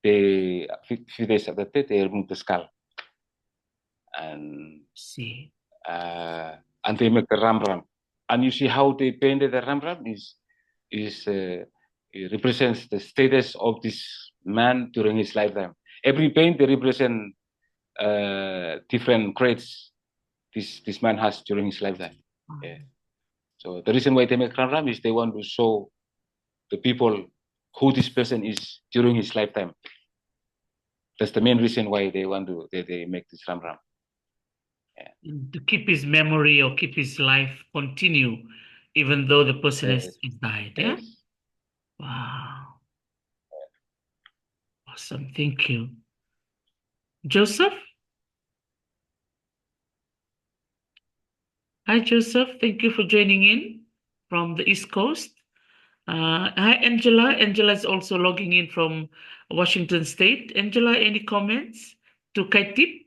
They 50 days after that, they remove the skull and See. and they make the ram ram. And you see how they painted the ram ram is it represents the status of this man during his lifetime. Every paint they represent different grades this man has during his lifetime. Yeah. So the reason why they make ram ram is they want to show the people who this person is during his lifetime. That's the main reason why they make this ram ram. Yeah. To keep his memory or keep his life continue, even though the person has died. Yeah. Yes. Wow. Awesome. Thank you. Joseph? Hi, Joseph. Thank you for joining in from the East Coast. Hi, Angela. Angela is also logging in from Washington State. Angela, any comments to Kaitip?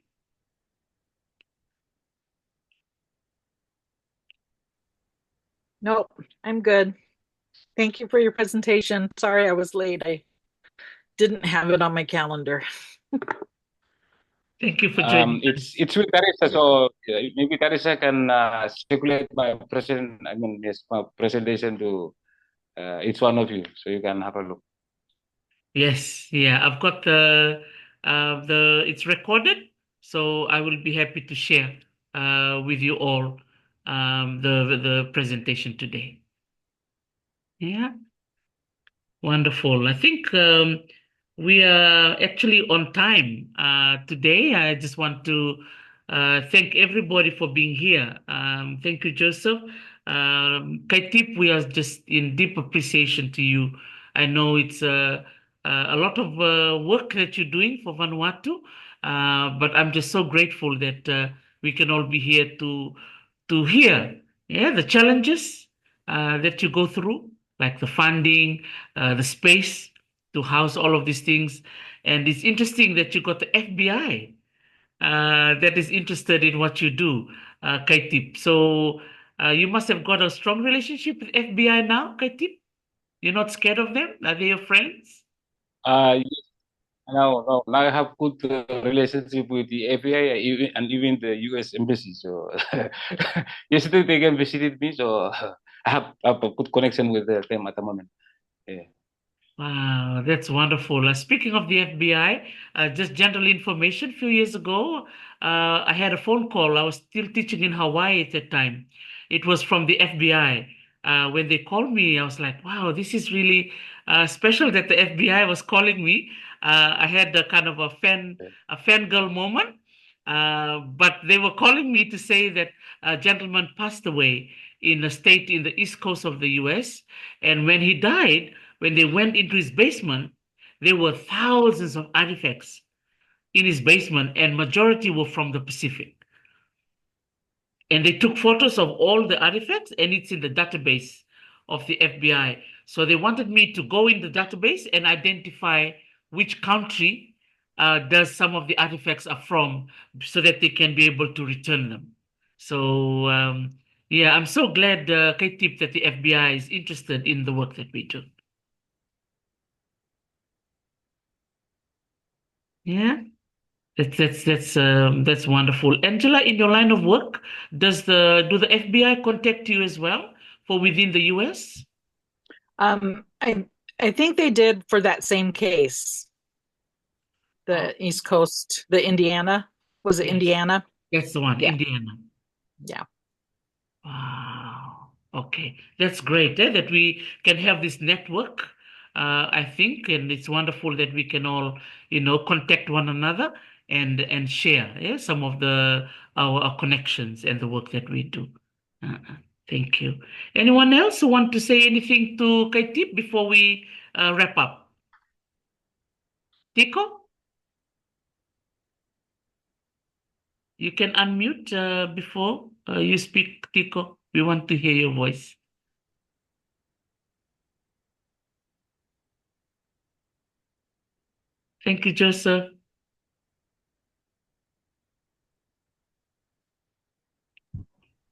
Nope, I'm good. Thank you for your presentation. Sorry I was late. I didn't have it on my calendar. Thank you for joining. It's with Teresa, so maybe Teresa can circulate my my presentation to each one of you, so you can have a look. Yes, yeah, I've got it's recorded, so I will be happy to share with you all the presentation today. Yeah, wonderful. I think we are actually on time today. I just want to thank everybody for being here. Thank you, Joseph. Kaitip, we are just in deep appreciation to you. I know it's a lot of work that you're doing for Vanuatu, but I'm just so grateful that we can all be here to hear, yeah, the challenges that you go through, like the funding, the space to house all of these things. And it's interesting that you got the FBI that is interested in what you do, Kaitip. So you must have got a strong relationship with FBI now, Kaitip. You're not scared of them? Are they your friends? Yes, now I have good relationship with the FBI and even the U.S. Embassy. So yesterday they came visited me, so I have a good connection with them at the moment. Yeah. Wow, that's wonderful. Speaking of the FBI, just general information. A few years ago, I had a phone call. I was still teaching in Hawaii at that time. It was from the FBI. When they called me, I was like, wow, this is really special that the FBI was calling me. I had a kind of a fangirl moment. But they were calling me to say that a gentleman passed away in a state in the east coast of the US. And when he died, when they went into his basement, there were thousands of artifacts in his basement, and majority were from the Pacific. And they took photos of all the artifacts, and it's in the database of the FBI. So they wanted me to go in the database and identify which country does some of the artifacts are from, so that they can be able to return them. So yeah, I'm so glad, Kaitip, that the FBI is interested in the work that we do. Yeah, that's wonderful. Angela, in your line of work, do the FBI contact you as well for within the US? I think they did for that same case, the East Coast, the Indiana. Was it Yes. Indiana? That's the one, Yeah. Indiana. Yeah. Wow. Okay, that's great, that we can have this network. I think, and it's wonderful that we can all, contact one another and share, some of our connections and the work that we do. Thank you. Anyone else who want to say anything to Kaitip before we wrap up? Tico, you can unmute before you speak, Tico. We want to hear your voice. Thank you, Joseph.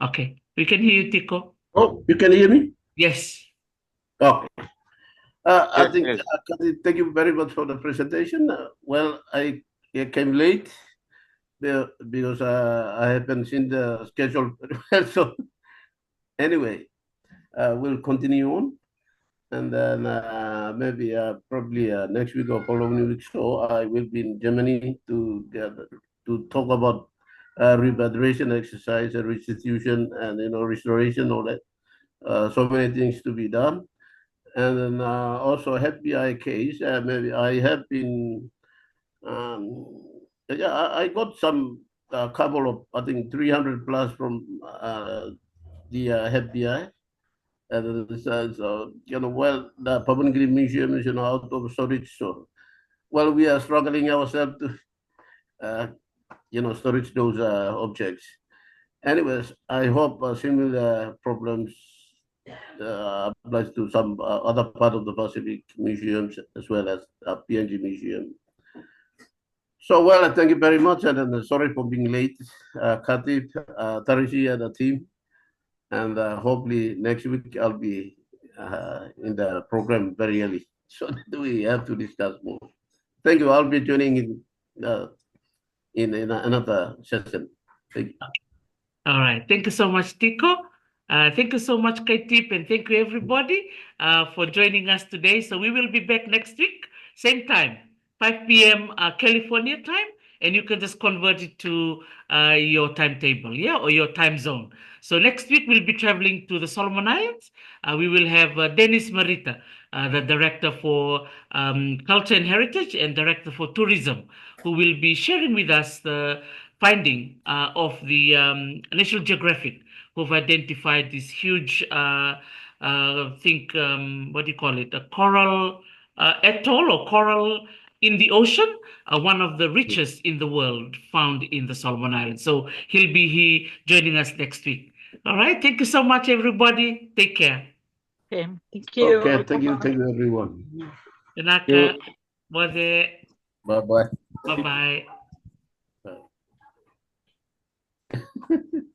Okay, we can hear you, Tico. Oh, you can hear me? Yes. Okay. I Yes, think, yes. thank you very much for the presentation. Well, I came late because I haven't seen the schedule very well. So anyway, we'll continue on. And then maybe probably next week or following week, so I will be in Germany to talk about repatriation exercise and restitution and restoration, all that. So many things to be done. And then also FBI case. Maybe I have been. Yeah, I got some couple of, I think, 300 plus from the FBI. And so, well, the Papanagiri Museum is, out of storage. So, well, we are struggling ourselves to, storage those objects. Anyways, I hope similar problems applies to some other part of the Pacific museums as well as PNG Museum. So, well, thank you very much. And sorry for being late, Kaitip, Tarishi, and the team. And hopefully next week I'll be in the program very early, so that we have to discuss more. Thank you. I'll be joining in another session. Thank you. All right. Thank you so much, Tico. Thank you so much, Kaitip, and thank you everybody for joining us today. So we will be back next week, same time, 5 p.m. California time, and you can just convert it to your timetable, or your time zone. So next week we'll be traveling to the Solomon Islands. We will have Dennis Marita, the director for culture and heritage and director for tourism, who will be sharing with us the finding of the National Geographic, who've identified this huge, what do you call it, a coral atoll or coral in the ocean, one of the richest in the world, found in the Solomon Islands. So he'll be joining us next week. All right. Thank you so much, everybody. Take care. Okay. Thank you. Okay. Thank you, everyone. Tanaka, Bye Bye bye. bye. Bye.